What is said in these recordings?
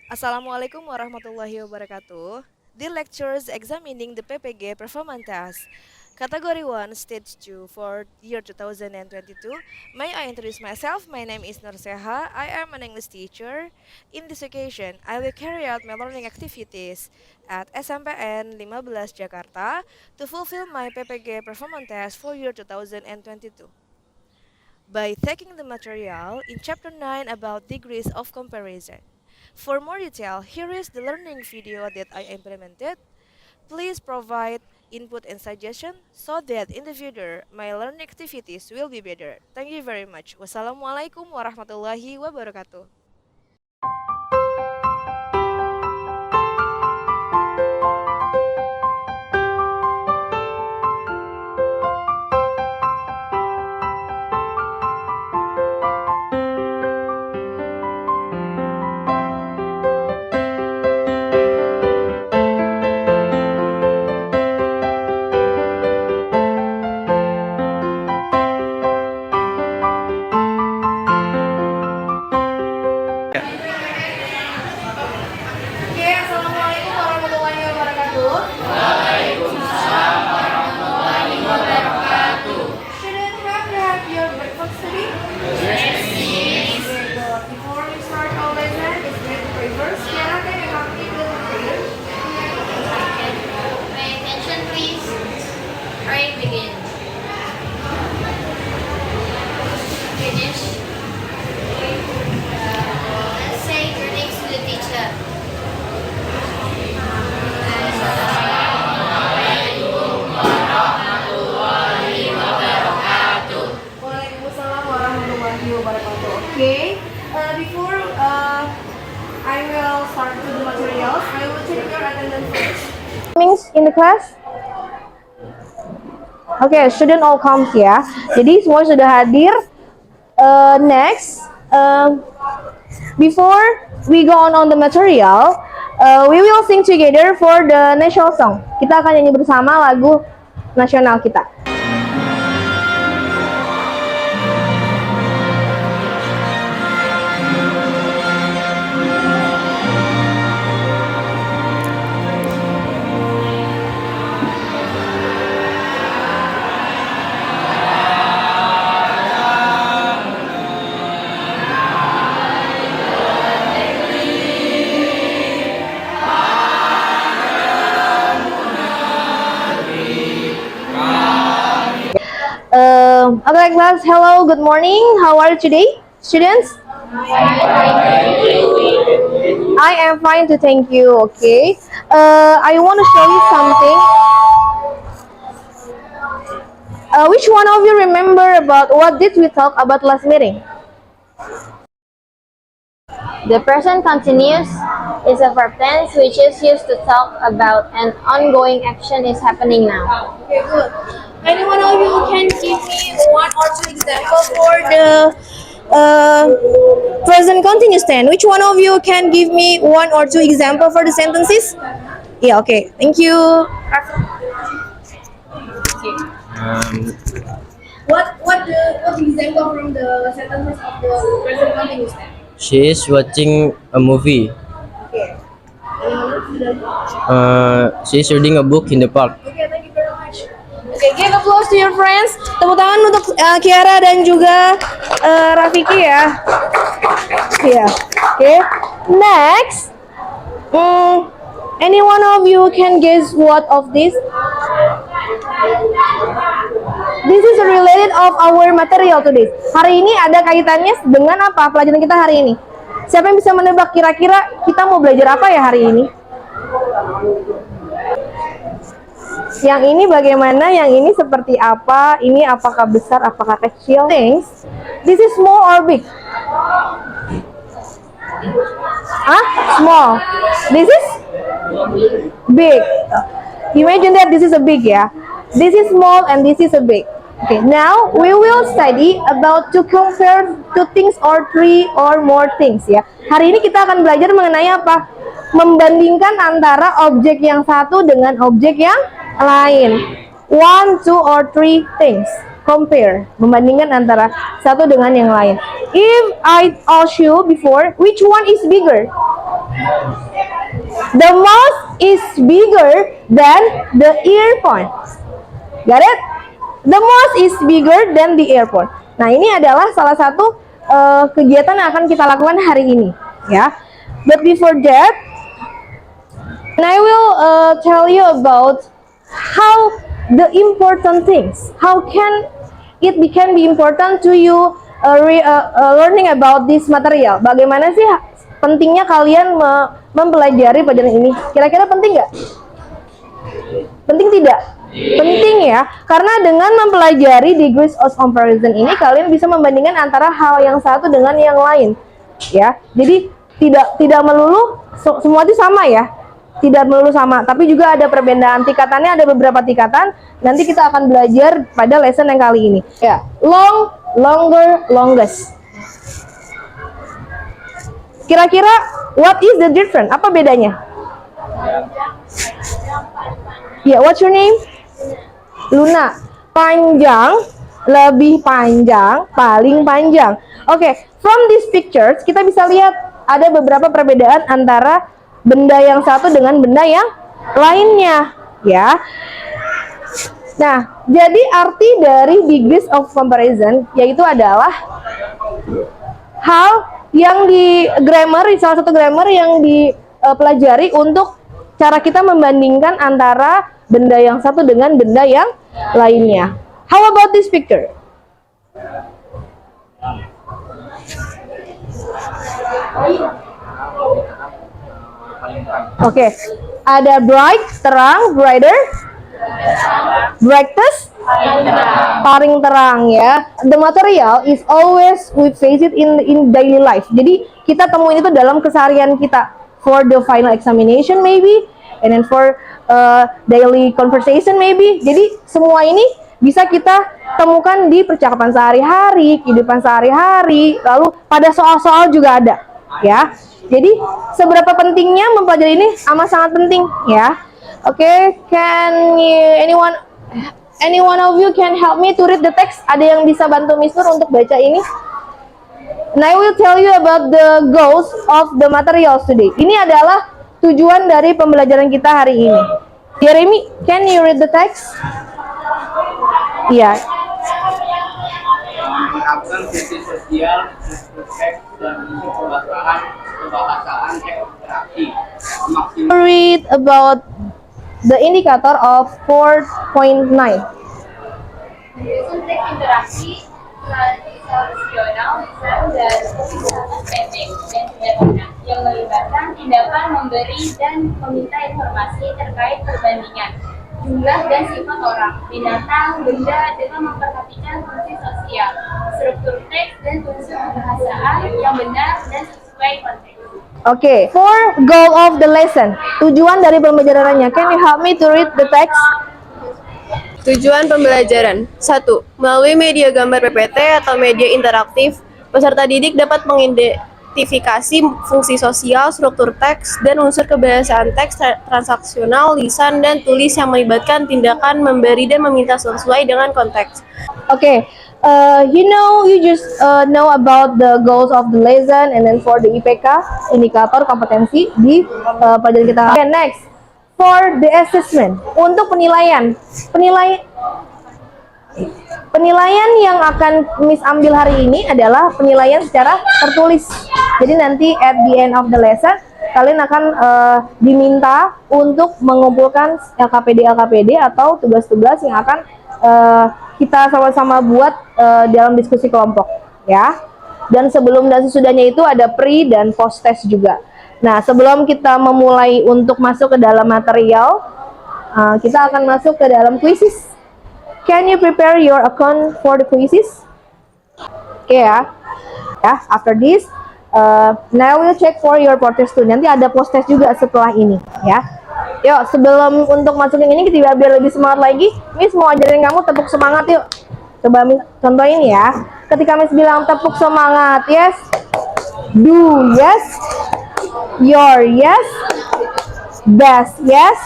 Assalamualaikum warahmatullahi wabarakatuh. The lectures examining the PPG performance test. Category 1, Stage 2 for year 2022. May I introduce myself? My name is Nur Seha. I am an English teacher. In this occasion, I will carry out my learning activities at SMPN 15 Jakarta to fulfill my PPG performance test for year 2022. By taking the material in Chapter 9 about degrees of comparison. For more detail, here is the learning video that I implemented. Please provide input and suggestion so that in the future my learning activities will be better. Thank you very much. Wassalamualaikum warahmatullahi wabarakatuh. Oke, assalamualaikum warahmatullahi wabarakatuh. Student, have you had your breakfast today? Very good. Before we start our lesson, it's great to reverse. Kiara, can you help me with the prayer? Pay attention, please. Alright, begin. Finish. Let's say greetings to the teacher. Waalaikumsalam warahmatullahi wabarakatuh. Okay. Before I will start with the materials, I will check your attendance first. Means in the class? Oke, student all comes ya. Jadi semua sudah hadir. Next, before we go on the material, we will sing together for the national song. Kita akan nyanyi bersama lagu nasional kita. Okay, class. Hello, good morning. How are you today, students? I am fine to thank you. Okay. I want to show you something. Which one of you remember about what did we talk about last meeting? The present continuous is a verb tense which is used to talk about an ongoing action is happening now. Okay, good. Any one of you can give me one or two examples for the present continuous tense? Which one of you can give me one or two examples for the sentences? Yeah, okay. Thank you. What the example from the sentences of the present continuous tense? She is watching a movie. Okay. She is reading a book in the park. Okay, thank you very much. Okay, give applause to your friends. Tepuk tangan untuk Kiara dan juga Rafiki ya. Yeah. Okay. Next, any one of you can guess what of this? This is related of our material today. Hari ini ada kaitannya dengan apa pelajaran kita hari ini? Siapa yang bisa menebak kira-kira kita mau belajar apa ya hari ini? Yang ini bagaimana? Yang ini seperti apa? Ini apakah besar? Apakah kecil? Things. This is small or big? Small. This is big. Imagine that this is a big ya. This is small and this is a big. Okay, now we will study about to compare two things or three or more things ya. Hari ini kita akan belajar mengenai apa? Membandingkan antara objek yang satu dengan objek yang lain. One, two, or three things. Compare. Membandingkan antara satu dengan yang lain. If I ask you before, which one is bigger? The mouth is bigger than the earphone. Got it? The mouth is bigger than the earphone. Nah, ini adalah salah satu kegiatan yang akan kita lakukan hari ini, ya. But before that, I will tell you about how the important things. How can it can be important to you learning about this material? Bagaimana sih pentingnya kalian mempelajari pelajaran ini? Kira-kira penting nggak? Penting tidak? Penting ya, karena dengan mempelajari degrees of comparison ini kalian bisa membandingkan antara hal yang satu dengan yang lain, ya. Jadi tidak melulu semua itu sama ya, tidak melulu sama, tapi juga ada perbedaan tingkatannya, ada beberapa tingkatan. Nanti kita akan belajar pada lesson yang kali ini. Ya, long, longer, longest. Kira-kira what is the difference? Apa bedanya? Ya, what's your name? Luna. Panjang, lebih panjang, paling panjang. Oke, from these pictures kita bisa lihat ada beberapa perbedaan antara benda yang satu dengan benda yang lainnya, ya. Nah, jadi arti dari degrees of comparison yaitu adalah hal yang di grammar, salah satu grammar yang dipelajari untuk cara kita membandingkan antara benda yang satu dengan benda yang lainnya. How about this picture? Oke, ada bright, terang, brighter, brightest, paling terang, ya. The material is always we face it in daily life. Jadi kita temuin itu dalam keseharian kita. For the final examination maybe, and then for daily conversation maybe. Jadi semua ini bisa kita temukan di percakapan sehari-hari, kehidupan sehari-hari, lalu pada soal-soal juga ada, ya. Jadi seberapa pentingnya mempelajari ini amat sangat penting, ya. Oke, can any one of you can help me to read the text? Ada yang bisa bantu Miss Nur untuk baca ini? And I will tell you about the goals of the materials today. Ini adalah tujuan dari pembelajaran kita hari ini. Jeremy, can you read the text? Iya. Menerapkan sisi sosial, teks dan pembahasaan interaktif. Read about the indicator of 4.9. Menyusun teks interaksi, situasional, lisan, dan pembicaraan pendek dan sederhana yang melibatkan tindakan memberi dan meminta informasi terkait perbandingan jumlah dan sifat orang, binatang, benda dengan memperhatikan fungsi sosial, struktur teks dan unsur kebahasaan yang benar dan sesuai konteks. Oke, for goal of the lesson, tujuan dari pembelajarannya. Can you help me to read the text? Tujuan pembelajaran 1. Melalui media gambar PPT atau media interaktif, peserta didik dapat mengidentifikasi fungsi sosial, struktur teks, dan unsur kebahasaan teks transaksional, lisan, dan tulis yang melibatkan tindakan memberi dan meminta sesuai dengan konteks. Okay, you just know about the goals of the lesson, and then for the IPK, indikator kompetensi di pelajaran kita. Okay, next. For the assessment, untuk penilaian yang akan Miss ambil hari ini adalah penilaian secara tertulis. Jadi nanti at the end of the lesson kalian akan diminta untuk mengumpulkan LKPD atau tugas-tugas yang akan kita sama-sama buat dalam diskusi kelompok, ya. Dan sebelum dan sesudahnya itu ada pre dan post test juga. Nah, sebelum kita memulai untuk masuk ke dalam material, kita akan masuk ke dalam quizzes. Can you prepare your account for the quizzes? Oke, ya. After this, now we'll check for your post test. Nanti ada post test juga setelah ini, ya. Yuk, sebelum untuk masukin ini, kita biar lebih semangat lagi, Miss mau ajarin kamu tepuk semangat yuk. Coba contohin ya. Ketika Miss bilang tepuk semangat, yes. Do, yes. Your, yes. Best, yes.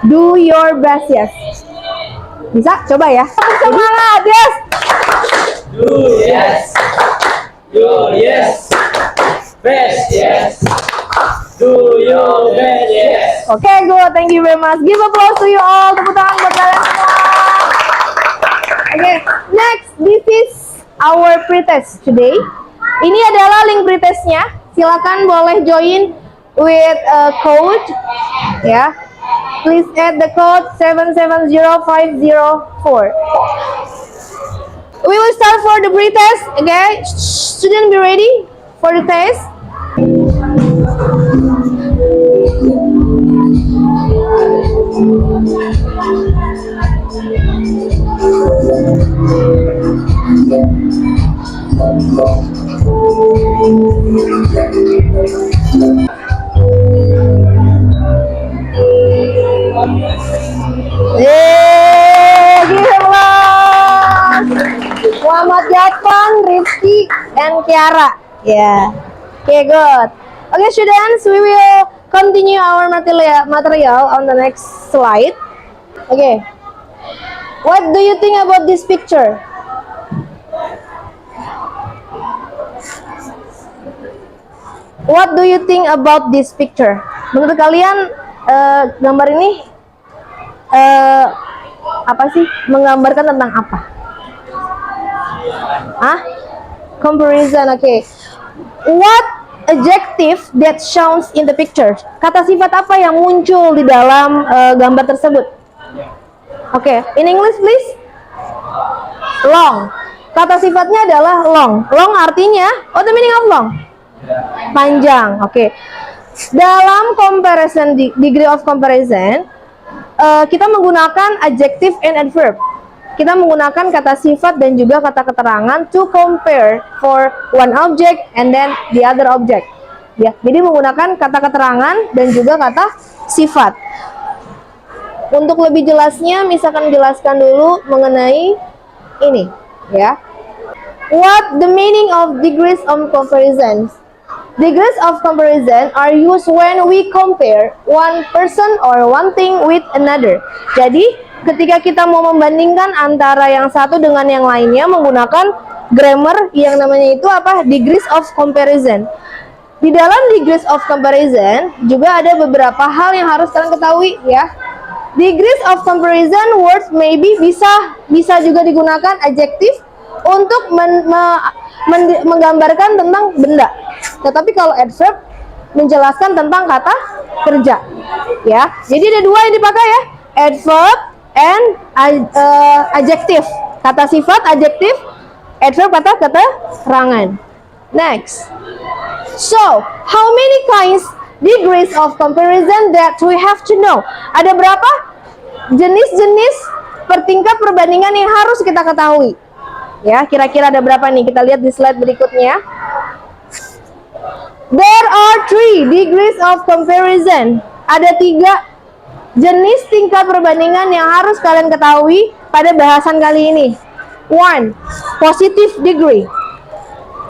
Do your best, yes. Bisa? Coba ya. Tepuk semangat, yes. Do yes. Do yes. Best yes. Do Okay, good. Thank you very much. Give applause to you all. Tepuk tangan buat kalian semua. Okay, next, this is our pretest today. Ini adalah link pretestnya. Silakan boleh join with a code, ya. Please add the code 770504. We will start for the pretest. Okay, student be ready for the test. Give him applause. Muhammad Jatvan, Rifki, and Kiara. Yeah. Okay, good. Okay, students, we will continue our material on the next slide. Okay. What do you think about this picture? What do you think about this picture? Menurut kalian gambar ini apa sih? Menggambarkan tentang apa? Comparison. Okay. What adjective that shows in the picture? Kata sifat apa yang muncul di dalam gambar tersebut? Okay. In English, please. Long. Kata sifatnya adalah long. Long artinya, what the meaning of long? Panjang. Oke. Dalam comparison, degree of comparison, kita menggunakan adjective and adverb. Kita menggunakan kata sifat dan juga kata keterangan to compare for one object and then the other object. Ya, jadi menggunakan kata keterangan dan juga kata sifat. Untuk lebih jelasnya, misalkan jelaskan dulu mengenai ini, ya. What the meaning of degrees of comparison? Degrees of comparison are used when we compare one person or one thing with another. Jadi, ketika kita mau membandingkan antara yang satu dengan yang lainnya menggunakan grammar yang namanya itu apa? Degrees of comparison. Di dalam degrees of comparison juga ada beberapa hal yang harus kalian ketahui, ya. Degrees of comparison words maybe bisa juga digunakan adjective untuk menggambarkan tentang benda. Tetapi kalau adverb menjelaskan tentang kata kerja, ya. Jadi ada dua yang dipakai, ya, adverb and adjective. Kata sifat adjective, adverb kata keterangan. Next. So, how many kinds degrees of comparison that we have to know? Ada berapa jenis-jenis tingkat perbandingan yang harus kita ketahui? Ya, kira-kira ada berapa nih? Kita lihat di slide berikutnya. There are 3 degrees of comparison. Ada 3 jenis tingkat perbandingan yang harus kalian ketahui pada bahasan kali ini. 1. Positive degree.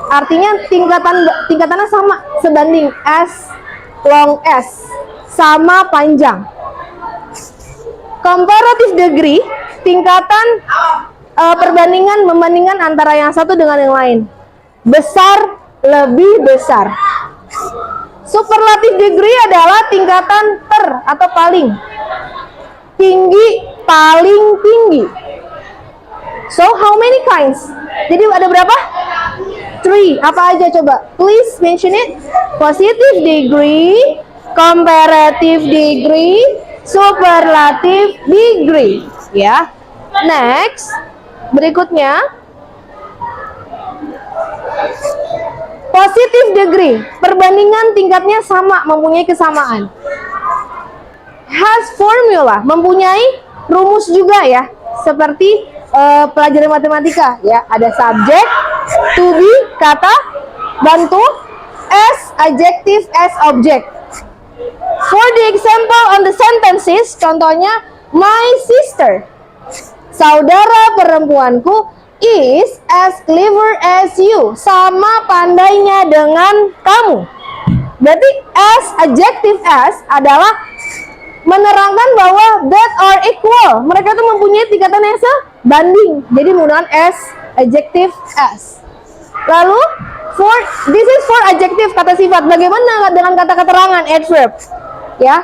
Artinya tingkatannya sama, sebanding, as long as, sama panjang. Comparative degree, tingkatan membandingkan antara yang satu dengan yang lain. Besar, lebih besar. Superlative degree adalah tingkatan atau paling. Tinggi, paling tinggi. So, how many kinds? Jadi ada berapa? 3. Apa aja coba? Please mention it. Positive degree, comparative degree, superlative degree. Ya. Next. Berikutnya. Positive degree, perbandingan tingkatnya sama, mempunyai kesamaan. Has formula, mempunyai rumus juga, ya. Seperti pelajaran matematika, ya. Ada subjek, to be, kata, bantu, as, adjective, as, object. For the example on the sentences, contohnya, my sister, saudara perempuanku, is as clever as you, sama pandainya dengan kamu. Berarti as, adjective as adalah menerangkan bahwa that are equal. Mereka itu mempunyai tingkatan yang sebanding. Jadi menggunakan as, adjective as. Lalu For this is for adjective, kata sifat. Bagaimana dengan kata keterangan, adverb? Ya.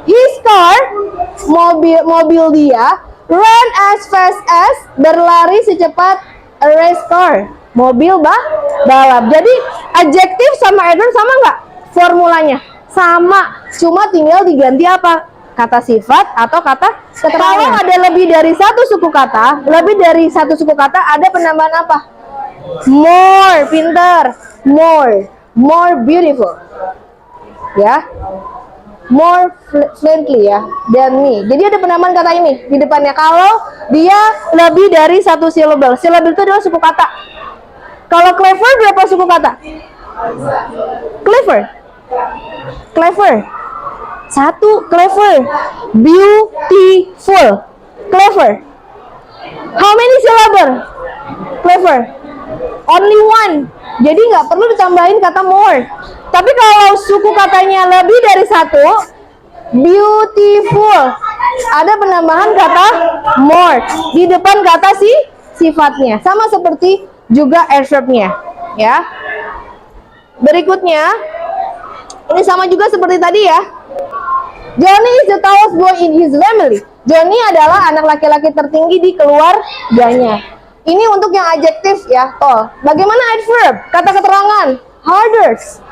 His car, mobil dia, run as fast as, berlari secepat a race car, mobil balap. Jadi adjektif sama adverb sama nggak formulanya? Sama, cuma tinggal diganti apa? Kata sifat atau kata keterangan. Kalau ada lebih dari satu suku kata, ada penambahan apa? More, pinter. More beautiful. Ya. More friendly ya, than me. Jadi ada penambahan kata ini di depannya kalau dia lebih dari satu syllable. Syllable itu adalah suku kata. Kalau clever berapa suku kata? Clever. Satu, clever. Beautiful. Clever. How many syllable? Clever. Only one. Jadi nggak perlu ditambahin kata more. Tapi kalau suku katanya lebih dari satu, beautiful, ada penambahan kata more di depan kata sifatnya. Sama seperti juga adverbnya, ya. Berikutnya, ini sama juga seperti tadi ya. Johnny is the tallest boy in his family. Johnny adalah anak laki-laki tertinggi di keluarganya. Ini untuk yang adjektif ya, tall. Bagaimana adverb? Kata keterangan, hardest.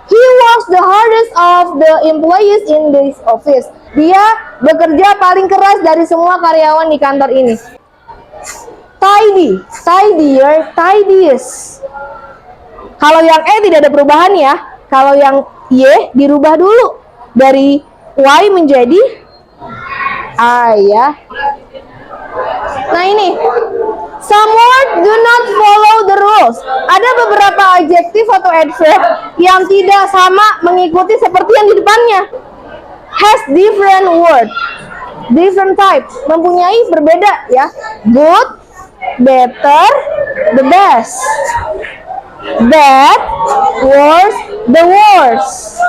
He works the hardest of the employees in this office. Dia bekerja paling keras dari semua karyawan di kantor ini. Tidy, tidier, tidiest. Kalau yang tidak ada perubahan ya. Kalau yang Y dirubah dulu dari Y menjadi I ya. Nah ini, some words do not follow the rules. Ada beberapa adjektif atau adverb yang tidak sama mengikuti seperti yang di depannya. Has different word, different type, mempunyai berbeda ya. Good, better, the best. Bad, worse, the worst.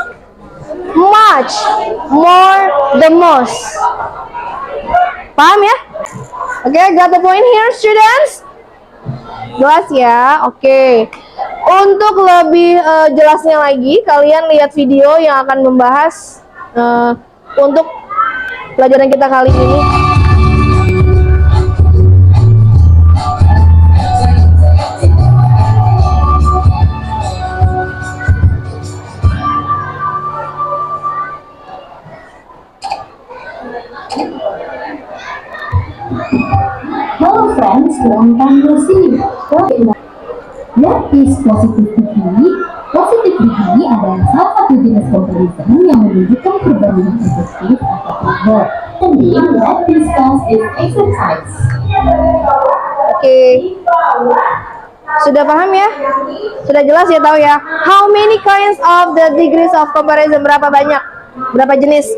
Much, more, the most. Paham ya? Oke, got the point here, students? Jelas ya? Oke. Untuk lebih jelasnya lagi, kalian lihat video yang akan membahas untuk pelajaran kita kali ini. Hello friends, long time no see. What is positive degree? Positive degree adalah salah satu jenis comparison yang menunjukkan perbandingan objektif atau verb. Jadi, let's discuss its exercise. Oke. Sudah paham ya? Sudah jelas ya, tahu ya? How many kinds of the degrees of comparison? Berapa banyak? Berapa jenis?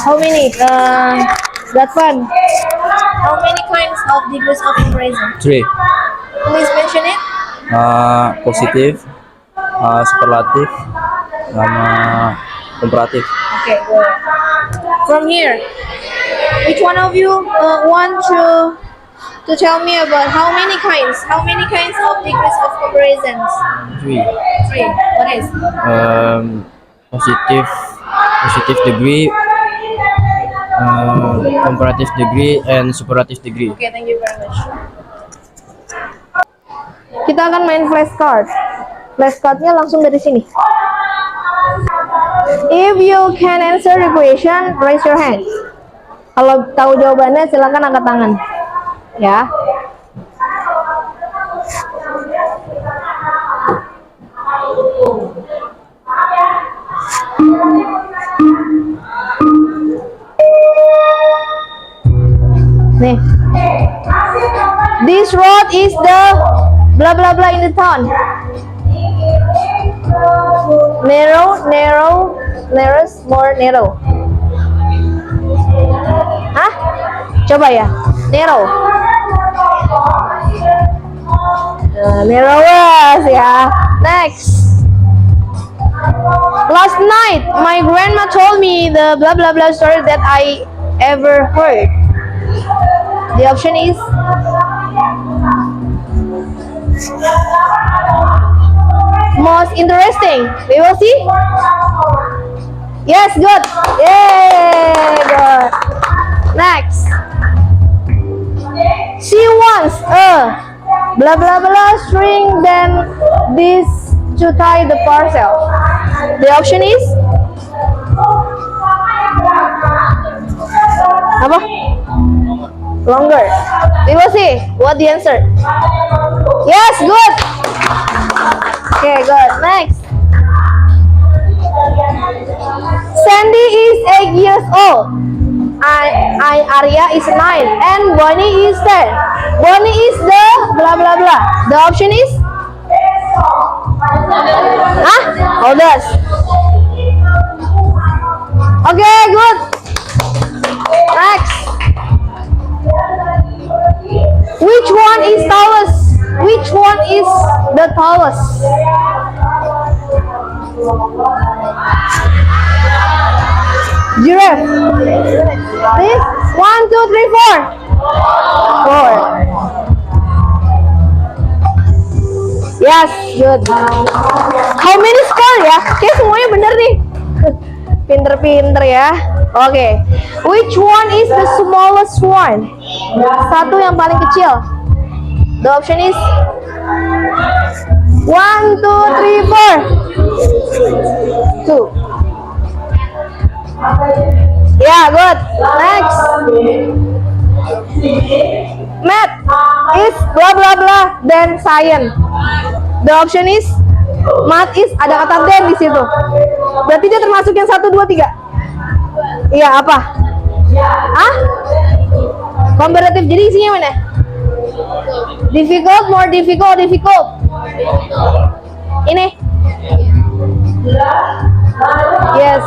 How many? That fun. How many kinds of degrees of comparison? 3. Please mention it. Positif, superlatif, sama komparatif. Okay, good. From here, which one of you want to tell me about how many kinds of degrees of comparisons? 3. 3. What is? Positive degree, comparative degree, and superlative degree. Okay, thank you very much. Kita akan main flashcard. Flashcardnya langsung dari sini. If you can answer the question, raise your hand. Kalau tahu jawabannya, silakan angkat tangan. Ya. Nih. This road is the blah blah blah in the town. Narrows, more narrow. Hah? Coba ya. Narrow. Narrowest ya. Next. Last night, my grandma told me the blah blah blah story that I ever heard. The option is most interesting. We will see. Yes, good. Yay, good. Next. She wants a blah blah blah string then this to tie the parcel. The option is apa? Longer. We will see what the answer. Yes, good. Okay, good. Next. Sandy is 8 years old. Arya is 9 and Bonnie is 10. Bonnie is the blah blah blah. The option is oldest. Okay, good. Next. Which one is tallest? Which one is the tallest? Giraffe. This 1, 2, 3, 4. 4. Yes, good. How many score ya? Kayak semuanya bener nih. Pinter-pinter ya. Oke. Which one is the smallest one? Satu yang paling kecil. The option is 1, 2, 3, 4. 2. Yeah, good. Next. Math is blah blah blah then science. The option is math is ada kata then di situ. Berarti dia termasuk yang 1, 2, 3. Iya, apa? Comparative. Jadi isinya mana? Difficult, more difficult, difficult. Ini. Yes.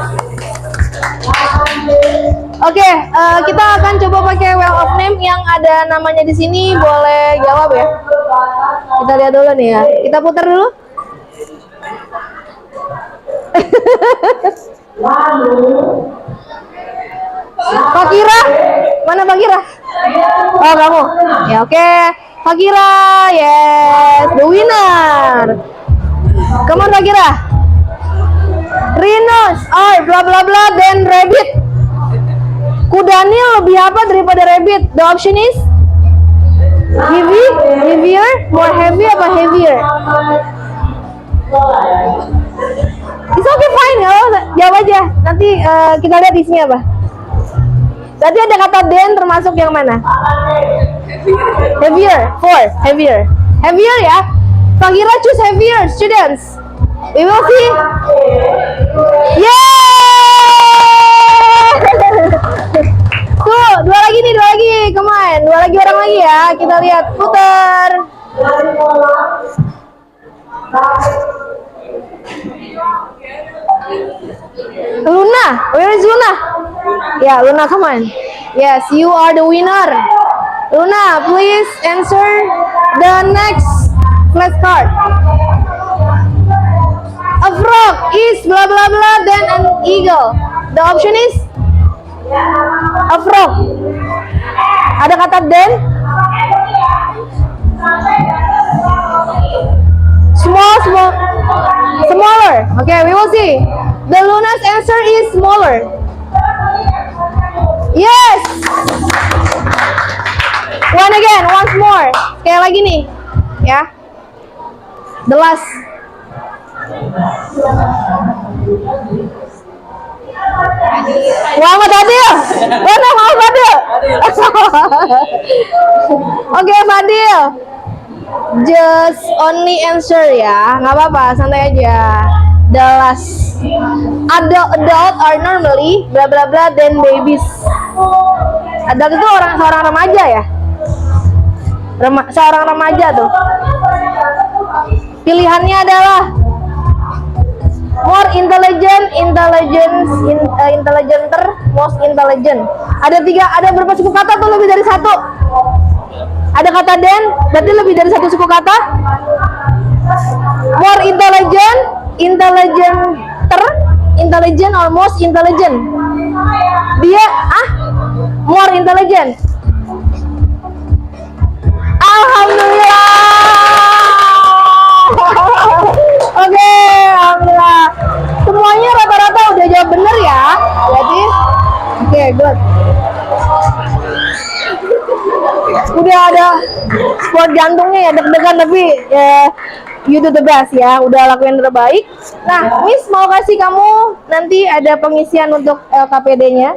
Oke, kita akan coba pakai well of name yang ada namanya di sini. Boleh jawab ya? Kita lihat dulu nih ya. Kita putar dulu. Fakira, mana Fakira? Oh, kamu. Ya, oke. Fakira, yes, the winner. Come on, Fakira. Rhinos are blah blah blah then rabbit. Kudanya lebih apa daripada rabbit? The option is heavy, heavier, more heavy apa heavier? It's okay, fine ya, jawab aja. Nanti kita lihat isinya apa. Tadi ada kata then termasuk yang mana? Heavier, 4, heavier. Heavier ya. Fakira choose heavier, students. We will see. Yeay! Tuh, dua lagi nih, dua lagi. Come on, dua lagi orang lagi ya. Kita lihat, putar. Luna, where is Luna? Yeah, Luna, come on. Yes, you are the winner. Luna, please answer the next flashcard. A frog is blah blah blah then an eagle. The option is a frog. Ada kata then? Smaller. Okay, we will see. The Luna's answer is smaller. Yes. One again, once more. Sekali lagi nih, ya. The last. Muhammad Adil. Mana Muhammad Adil? Oke, Fadil. Just only answer ya, nggak apa-apa, santai aja. The last. Adult are normally bla bla bla then babies. Adult itu seorang remaja ya. Seorang remaja tuh. Pilihannya adalah more intelligent, intelligenter, most intelligent. Ada berapa suku kata tuh? Lebih dari satu. Ada kata then, berarti lebih dari satu suku kata. More intelligent, intelligent or most intelligent. Dia more intelligent. Alhamdulillah. Oke, good. Udah ada sport jantungnya ya, deg-degan tapi ya, you do the best ya, udah lakuin yang terbaik. Nah, Miss mau kasih kamu nanti ada pengisian untuk LKPD-nya.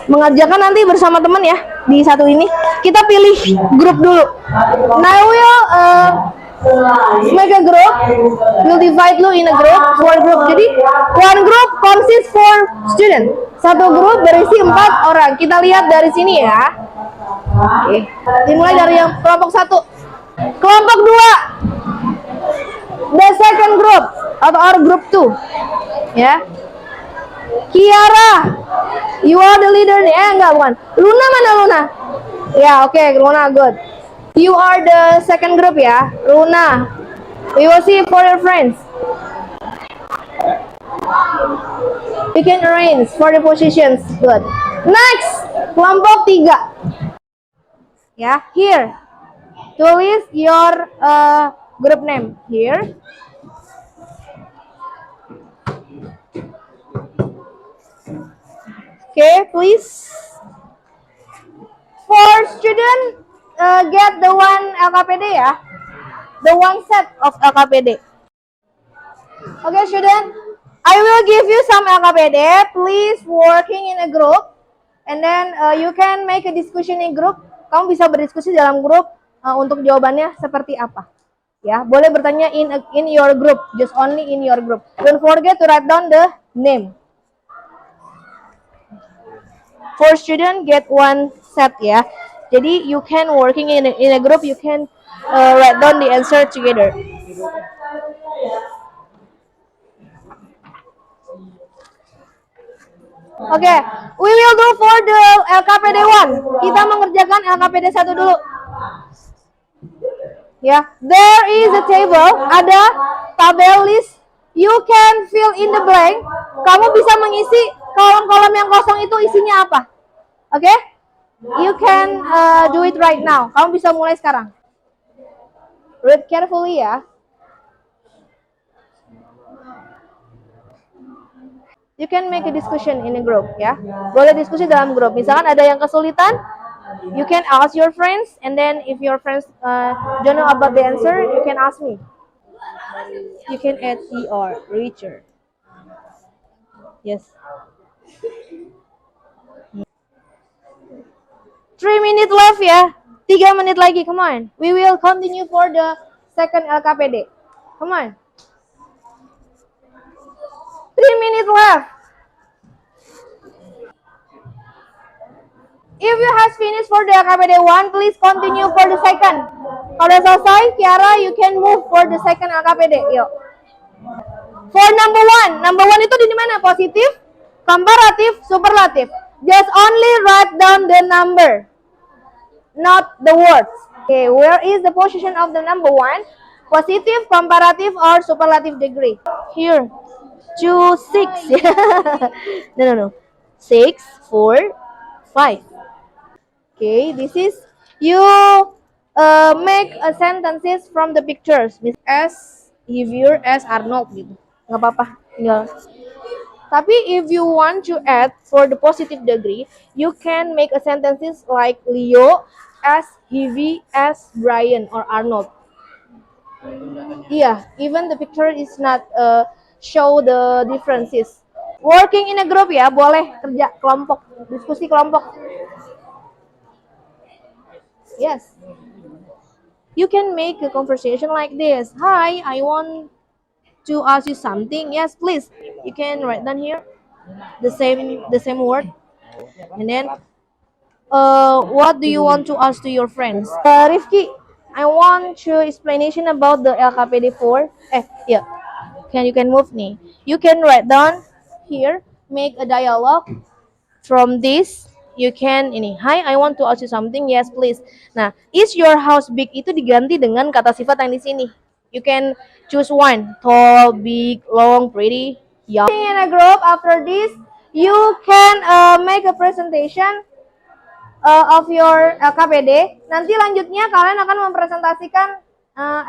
Mengerjakan nanti bersama teman ya di satu ini. Kita pilih grup dulu. Now we'll make a group. We'll divide you in a group, 4 group. Jadi one group consists 4 student. Satu grup berisi 4 orang. Kita lihat dari sini ya. Oke. Dimulai dari yang kelompok 1. Kelompok 2. The second group atau our group 2. Ya. Kiara, you are the leader nih. Enggak, bukan. Luna mana Luna? Ya, oke, Luna, good. You are the second group ya, Luna. We will see for your friends. You can arrange for the positions, good. Next, kelompok 3. Ya, here. Tulis your group name here. Okay, please. For student, get the one LKPD ya. The one set of LKPD. Okay, student. I will give you some LKPD. Please working in a group. And then you can make a discussion in group. Kamu bisa berdiskusi dalam grup untuk jawabannya seperti apa. Ya, boleh bertanya in your group. Just only in your group. Don't forget to write down the name. For student get one set ya. Jadi you can working in a group, you can write down the answer together. Okay, we will do for the LKPD 1. Kita mengerjakan LKPD 1 dulu. Ya, there is a table, ada tabel list. You can fill in the blank. Kamu bisa mengisi kolom-kolom yang kosong itu isinya apa? Oke? Okay? You can do it right now. Kamu bisa mulai sekarang. Read carefully ya. You can make a discussion in a group ya. Boleh diskusi dalam grup. Misalkan ada yang kesulitan, you can ask your friends, and then if your friends don't know about the answer, you can ask me. You can add ER, Richard. Yes. 3 minutes left ya. 3 menit lagi, come on. We will continue for the second LKPD. Come on. 3 minutes left. If you have finished for the LKPD 1, please continue for the second. Kalau udah selesai, Kiara, you can move for the second LKPD. Yuk. For number 1. Number 1 itu di mana? Positif, komparatif, superlatif. Just only write down the number, not the words. Okay, where is the position of the number 1? Positive, comparative, or superlative degree? Here. 2, 6. No. 6, 4, 5. Okay, this is you make a sentences from the pictures. As Xavier, as Arnold gitu. Nggak apa-apa. Tinggal. Tapi if you want to add for the positive degree, you can make a sentences like Leo as Heavy as Brian or Arnold. Yeah, even the picture is not show the differences. Working in a group ya, boleh kerja kelompok, diskusi kelompok. Yes. You can make a conversation like this. Hi, I want to ask you something. Yes, please. You can write down here the same word. And then what do you want to ask to your friends? Rifki, I want to explanation about the LKPD 4. Yeah. You can move nih. You can write down here, make a dialogue from this. You can ini, hi, I want to ask you something. Yes, please. Nah, is your house big itu diganti dengan kata sifat yang di sini. You can choose one, tall, big, long, pretty, young. In a group after this, you can make a presentation of your LKPD. Nanti lanjutnya kalian akan mempresentasikan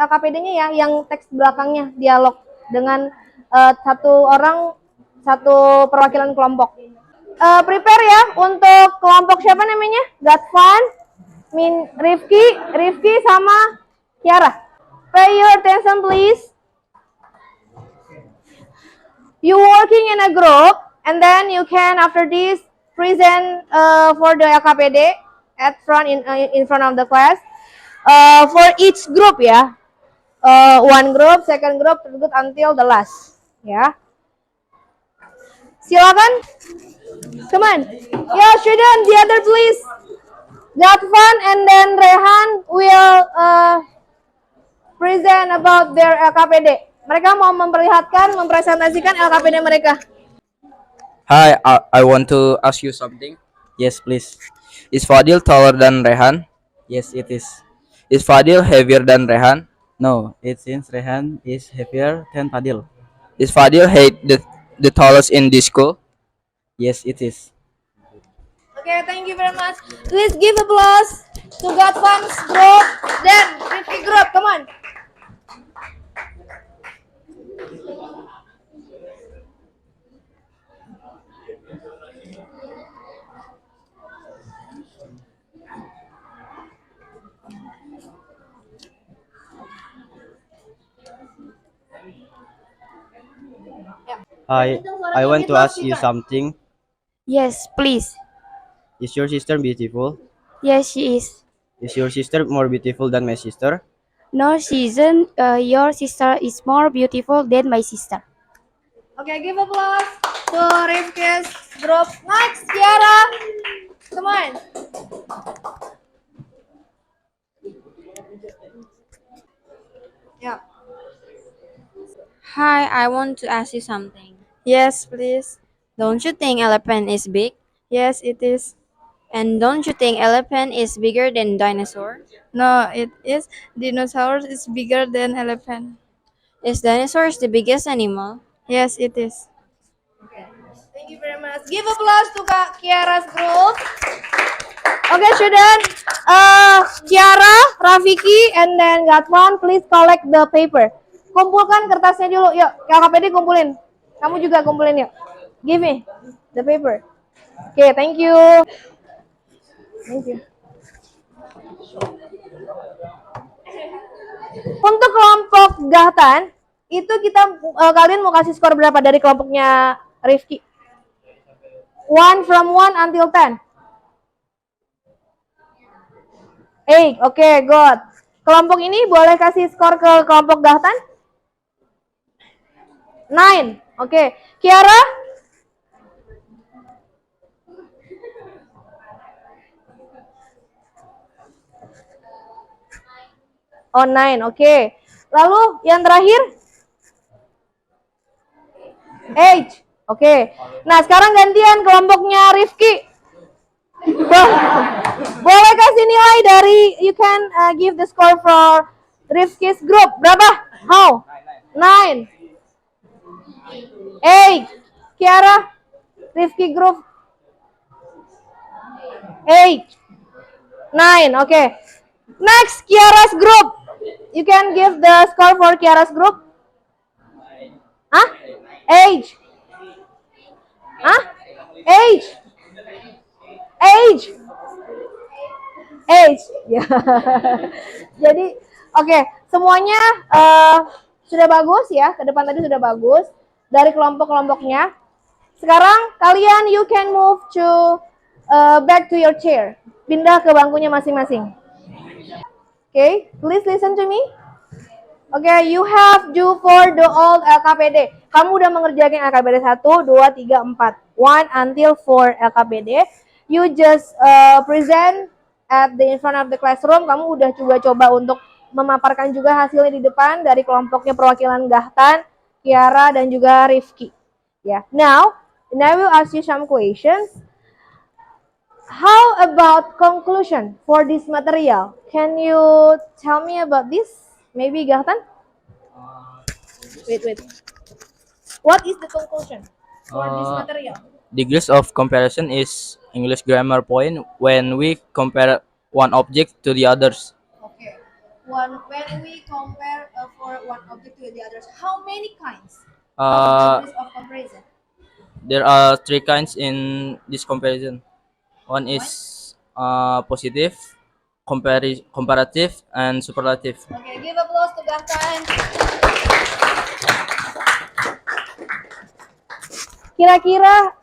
LKPD-nya ya, yang teks belakangnya dialog dengan satu orang, satu perwakilan kelompok. prepare ya untuk kelompok siapa namanya? Gatvan, Rifki sama Kiara. Pay your attention please. You working in a group and then you can after this present for the LKPD at front in front of the class. For each group ya. One group, second group, third group until the last. Ya. Silakan. Come on. Yeah, student, the other please. Gatvan and then Rehan will present about their LKPD. Mereka mau mempresentasikan LKPD mereka. Hi, I want to ask you something. Yes, please. Is Fadil taller than Rehan? Yes, it is. Is Fadil heavier than Rehan? No, it seems Rehan is heavier than Fadil. Is Fadil height the tallest in this school? Yes, it is. Okay, thank you very much. Please give applause to Gatvan's group, then Rifki group. Come on. I want to ask you something. Yes, please. Is your sister beautiful? Yes, she is. Is your sister more beautiful than my sister? No, she isn't. Your sister is more beautiful than my sister. Okay, give applause to Rifki's group. Next, Kiara. Come on. Yeah. Hi, I want to ask you something. Yes, please. Don't you think elephant is big? Yes, it is. And don't you think elephant is bigger than dinosaur? No, it is. Dinosaurs is bigger than elephant. Is dinosaurs the biggest animal? Yes, it is. Thank you very much. Give applause to Kak Kiara's group. Okay, student. Kiara, Rafiki, and then Gatwan, please collect the paper. Kumpulkan kertasnya dulu. Yuk, LKPD kumpulin. Kamu juga kumpulin yuk. Give me the paper. Okay, thank you. Thank you. Untuk kelompok Gahtan, itu kita kalian mau kasih skor berapa dari kelompoknya Rifki? 1 from 1 until 10. 8, oke, good. Kelompok ini boleh kasih skor ke kelompok Gahtan? 9, oke. Kiara? Oh, 9, oke. Lalu yang terakhir? 8, oke. Nah, sekarang gantian kelompoknya Rifki. Boleh kasih nilai dari, you can give the score for Rifki's group. Berapa? How? 9. 8. Kiara? Rifki group? 8. 9, oke. Next, Kiara's group. You can give the score for Kiara's group. Hah? Age. Hah? Age. Age. Age. Ya. Jadi, oke, semuanya sudah bagus ya. Ke depan tadi sudah bagus dari kelompok-kelompoknya. Sekarang kalian you can move to back to your chair. Pindah ke bangkunya masing-masing. Okay, please listen to me. Okay, you have do for the old LKPD. Kamu udah mengerjakan LKPD 1, 2, 3, 4. 1 until 4 LKPD. You just present at the in front of the classroom. Kamu udah coba untuk memaparkan juga hasilnya di depan dari kelompoknya perwakilan Gahtan, Kiara, dan juga Rifki. Yeah. Now, I will ask you some questions. How about conclusion for this material? Can you tell me about this? Maybe Gahtan? Wait. What is the conclusion for this material? Degrees of comparison is English grammar point when we compare one object to the others. Okay. When we compare for one object to the others, how many kinds of degrees of comparison? There are three kinds in this comparison. One is positive, comparative, and superlative. Okay, give applause to Gahkan. Kira-kira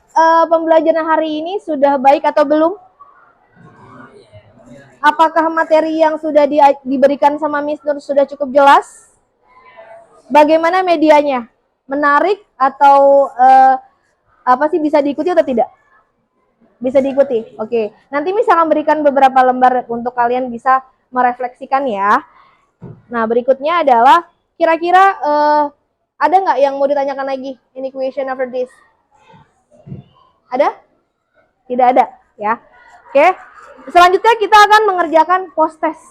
pembelajaran hari ini sudah baik atau belum? Apakah materi yang sudah diberikan sama Miss Nur sudah cukup jelas? Bagaimana medianya? Menarik atau apa sih, bisa diikuti atau tidak? Bisa diikuti. Oke. Nanti Miss akan berikan beberapa lembar untuk kalian bisa merefleksikan ya. Nah, berikutnya adalah kira-kira ada nggak yang mau ditanyakan lagi? Any question after this? Ada? Tidak ada ya. Oke. Selanjutnya kita akan mengerjakan post test.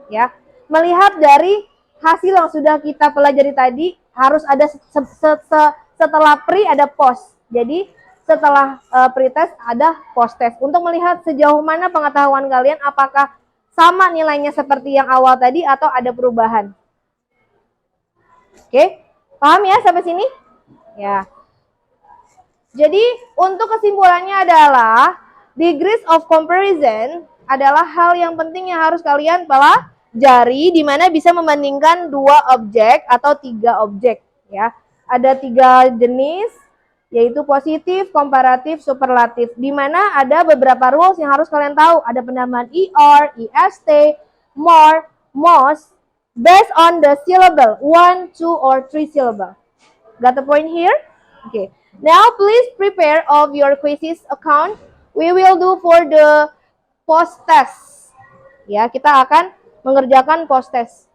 Ya. Melihat dari hasil yang sudah kita pelajari tadi, harus ada setelah pre ada post. Jadi setelah pre-test ada post-test untuk melihat sejauh mana pengetahuan kalian, apakah sama nilainya seperti yang awal tadi atau ada perubahan. Oke, paham ya sampai sini? Ya. Jadi untuk kesimpulannya adalah degrees of comparison adalah hal yang penting yang harus kalian pelajari, di mana bisa membandingkan dua objek atau tiga objek. Ya, ada tiga jenis, yaitu positif, komparatif, superlatif, di mana ada beberapa rules yang harus kalian tahu. Ada penambahan ER, EST, more, most, based on the syllable, 1, 2, or 3 syllable. Got the point here? Okay. Now please prepare of your quizzes account. We will do for the post test. Ya, kita akan mengerjakan post test.